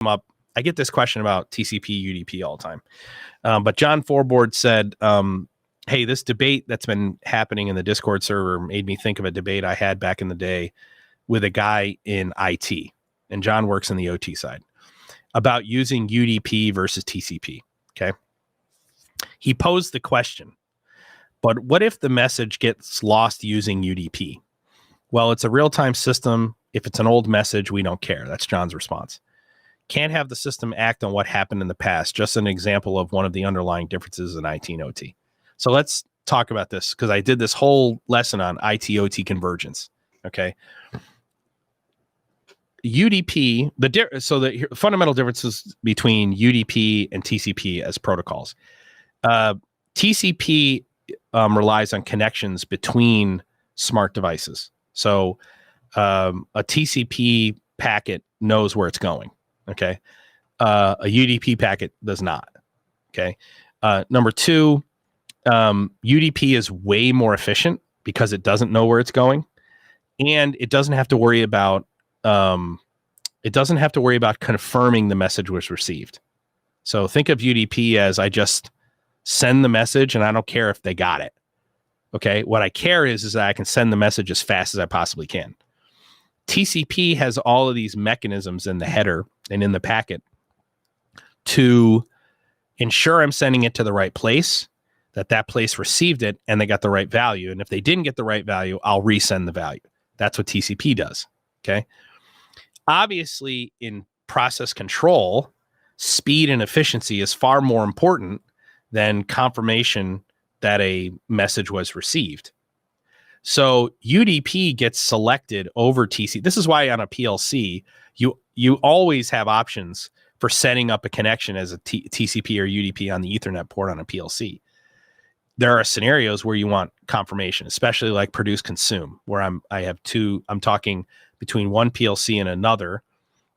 up. I get this question about TCP UDP all the time. But John Forboard said, hey, this debate that's been happening in the Discord server made me think of a debate I had back in the day with a guy in IT, and John works in the OT side, about using UDP versus TCP. Okay. He posed the question, but what if the message gets lost using UDP? Well, it's a real-time system. If it's an old message, we don't care. That's John's response. Can't have the system act on what happened in the past. Just an example of one of the underlying differences in IT and OT. So let's talk about this, because I did this whole lesson on IT-OT convergence. Okay. UDP, so the fundamental differences between UDP and TCP as protocols. TCP relies on connections between smart devices. So a TCP packet knows where it's going. Okay. A UDP packet does not. Okay. Number two, UDP is way more efficient because it doesn't know where it's going, and it doesn't have to worry about confirming the message was received. So think of UDP as I just send the message and I don't care if they got it. Okay. What I care is that I can send the message as fast as I possibly can. TCP has all of these mechanisms in the header and in the packet to ensure I'm sending it to the right place, that place received it and they got the right value. And if they didn't get the right value, I'll resend the value. That's what TCP does. Okay. Obviously, in process control, speed and efficiency is far more important than confirmation that a message was received. So UDP gets selected over TCP. This is why on a PLC, you always have options for setting up a connection as a TCP or UDP on the Ethernet port on a PLC. There are scenarios where you want confirmation, especially like produce consume, where I'm talking between one PLC and another,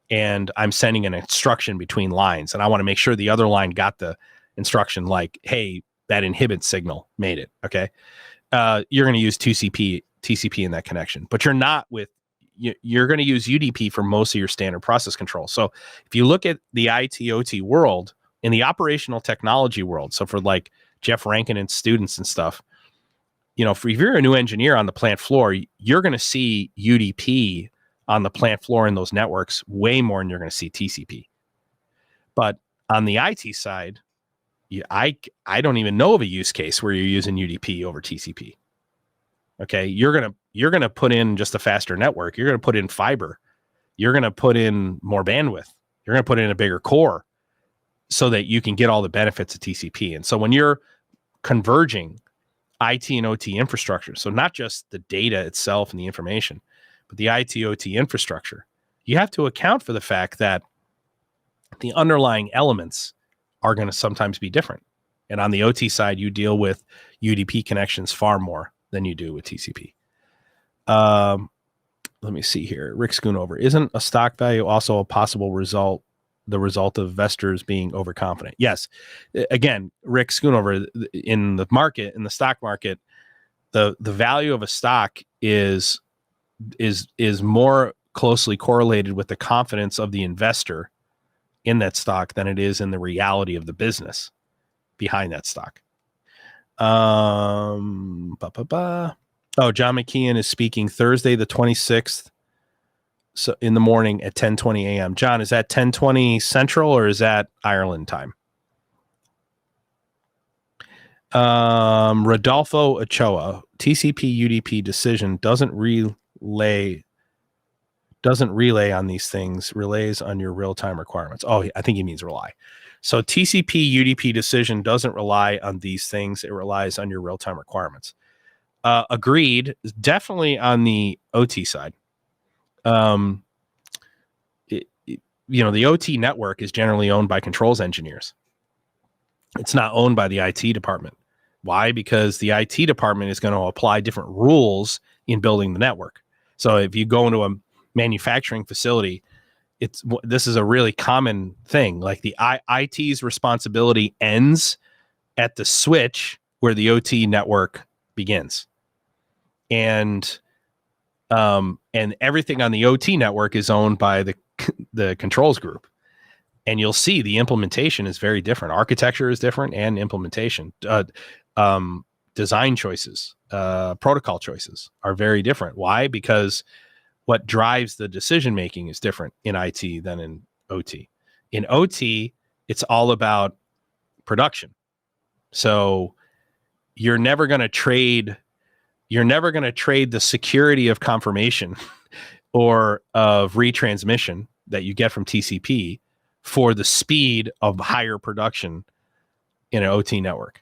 and I'm sending an instruction between lines, and I want to make sure the other line got the instruction, like, hey, that inhibit signal made it. Okay. You're going to use TCP in that connection, but you're going to use UDP for most of your standard process control. So if you look at the IT/OT world, in the operational technology world, so for like Jeff Rankin and students and stuff, if you're a new engineer on the plant floor, you're going to see UDP on the plant floor in those networks way more than you're going to see TCP. But on the IT side, I don't even know of a use case where you're using UDP over TCP. Okay, you're gonna put in just a faster network. You're gonna put in fiber. You're gonna put in more bandwidth. You're gonna put in a bigger core so that you can get all the benefits of TCP. And so when you're converging IT and OT infrastructure, so not just the data itself and the information, but the IT/OT infrastructure, you have to account for the fact that the underlying elements are going to sometimes be different. And on the OT side, you deal with UDP connections far more than you do with TCP. Let me see here. Rick Schoonover. Isn't a stock value also a possible result, the result of investors being overconfident? Yes. Again, Rick Schoonover, in the stock market, the value of a stock is more closely correlated with the confidence of the investor in that stock than it is in the reality of the business behind that stock. Oh, John McKeon is speaking Thursday, the 26th, so in the morning at 10:20 a.m. John, is that 10:20 Central or is that Ireland time? Rodolfo Ochoa, TCP UDP decision doesn't relay on these things, relays on your real-time requirements. Oh, I think he means rely. So TCP UDP decision doesn't rely on these things. It relies on your real-time requirements. Agreed. Definitely on the OT side. The OT network is generally owned by controls engineers. It's not owned by the IT department. Why? Because the IT department is going to apply different rules in building the network. So if you go into a manufacturing facility, this is a really common thing. Like the IT's responsibility ends at the switch where the OT network begins, and everything on the OT network is owned by the controls group. And you'll see the implementation is very different. Architecture is different, and implementation, design choices, protocol choices are very different. Why? Because what drives the decision making is different in IT than in OT. In OT, it's all about production. So you're never going to trade the security of confirmation or of retransmission that you get from TCP for the speed of higher production in an OT network.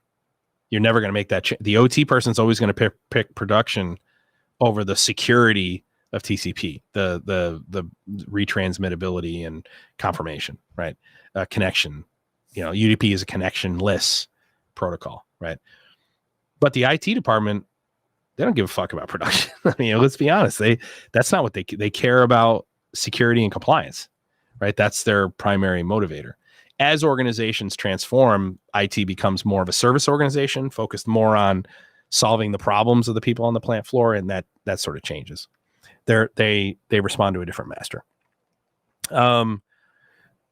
You're never going to make that the OT person's always going to pick production over the security of TCP, the retransmittability and confirmation, right? Connection, UDP is a connectionless protocol, right? But the IT department, they don't give a fuck about production. I mean, let's be honest. That's not what they care about. Security and compliance, right? That's their primary motivator. As organizations transform, IT becomes more of a service organization, focused more on solving the problems of the people on the plant floor, and that sort of changes. They respond to a different master.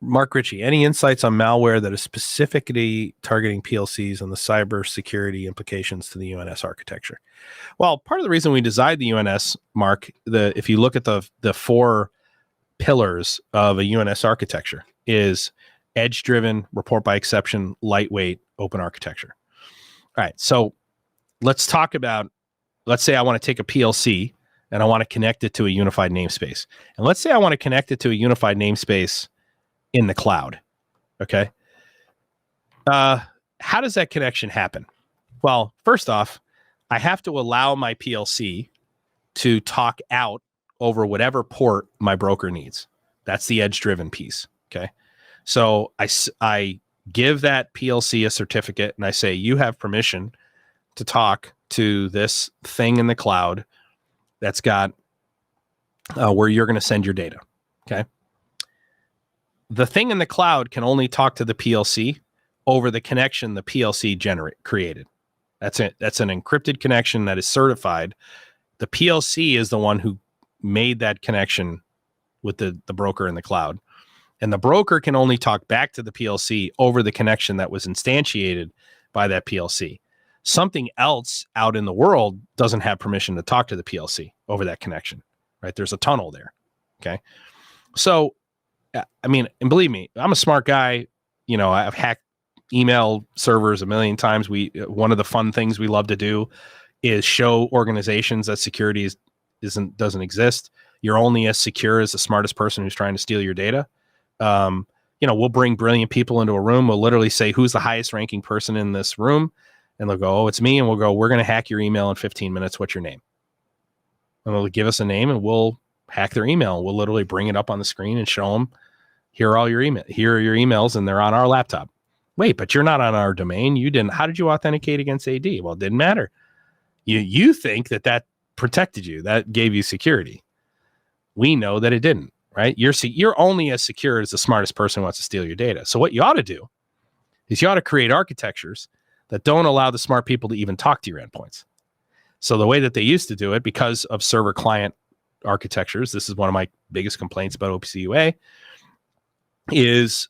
Mark Ritchie, any insights on malware that is specifically targeting PLCs and the cybersecurity implications to the UNS architecture? Well, part of the reason we designed the UNS, Mark, if you look at the 4 pillars of a UNS architecture, is edge-driven, report by exception, lightweight, open architecture. All right, so let's say I want to take a PLC and I want to connect it to a unified namespace. And let's say I want to connect it to a unified namespace in the cloud. Okay. How does that connection happen? Well, first off, I have to allow my PLC to talk out over whatever port my broker needs. That's the edge-driven piece. Okay. So I give that PLC a certificate and I say, you have permission to talk to this thing in the cloud that's got where you're going to send your data. Okay. The thing in the cloud can only talk to the PLC over the connection the PLC created. That's it. That's an encrypted connection that is certified. The PLC is the one who made that connection with the broker in the cloud. And the broker can only talk back to the PLC over the connection that was instantiated by that PLC. Something else out in the world doesn't have permission to talk to the PLC over that connection, right? There's a tunnel there. Okay. So, I mean, and believe me, I'm a smart guy. I've hacked email servers a million times. One of the fun things we love to do is show organizations that security doesn't exist. You're only as secure as the smartest person who's trying to steal your data. We'll bring brilliant people into a room. We'll literally say, who's the highest ranking person in this room? And they'll go, oh, it's me. And we'll go, we're going to hack your email in 15 minutes. What's your name? And they'll give us a name and we'll hack their email. We'll literally bring it up on the screen and show them, here are your emails, and they're on our laptop. Wait, but you're not on our domain. How did you authenticate against AD? Well, it didn't matter. You think that protected you, that gave you security. We know that it didn't, right? You're only as secure as the smartest person who wants to steal your data. So what you ought to do is you ought to create architectures that don't allow the smart people to even talk to your endpoints. So the way that they used to do it, because of server client architectures, this is one of my biggest complaints about OPC UA, is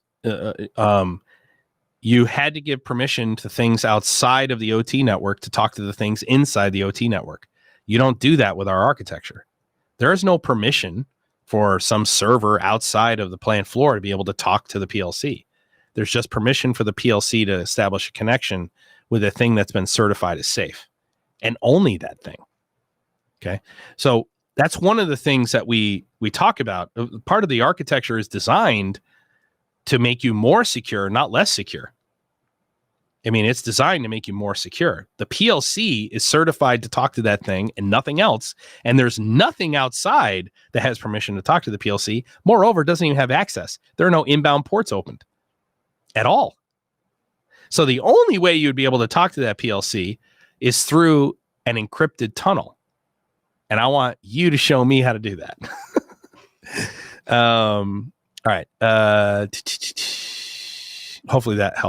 you had to give permission to things outside of the OT network to talk to the things inside the OT network. You don't do that with our architecture. There is no permission for some server outside of the plant floor to be able to talk to the PLC. There's just permission for the PLC to establish a connection with a thing that's been certified as safe, and only that thing. Okay. So that's one of the things that we talk about. Part of the architecture is designed to make you more secure, not less secure. I mean, it's designed to make you more secure. The PLC is certified to talk to that thing and nothing else. And there's nothing outside that has permission to talk to the PLC. Moreover, it doesn't even have access. There are no inbound ports opened at all. So the only way you'd be able to talk to that PLC is through an encrypted tunnel. And I want you to show me how to do that. All right. Hopefully that helps.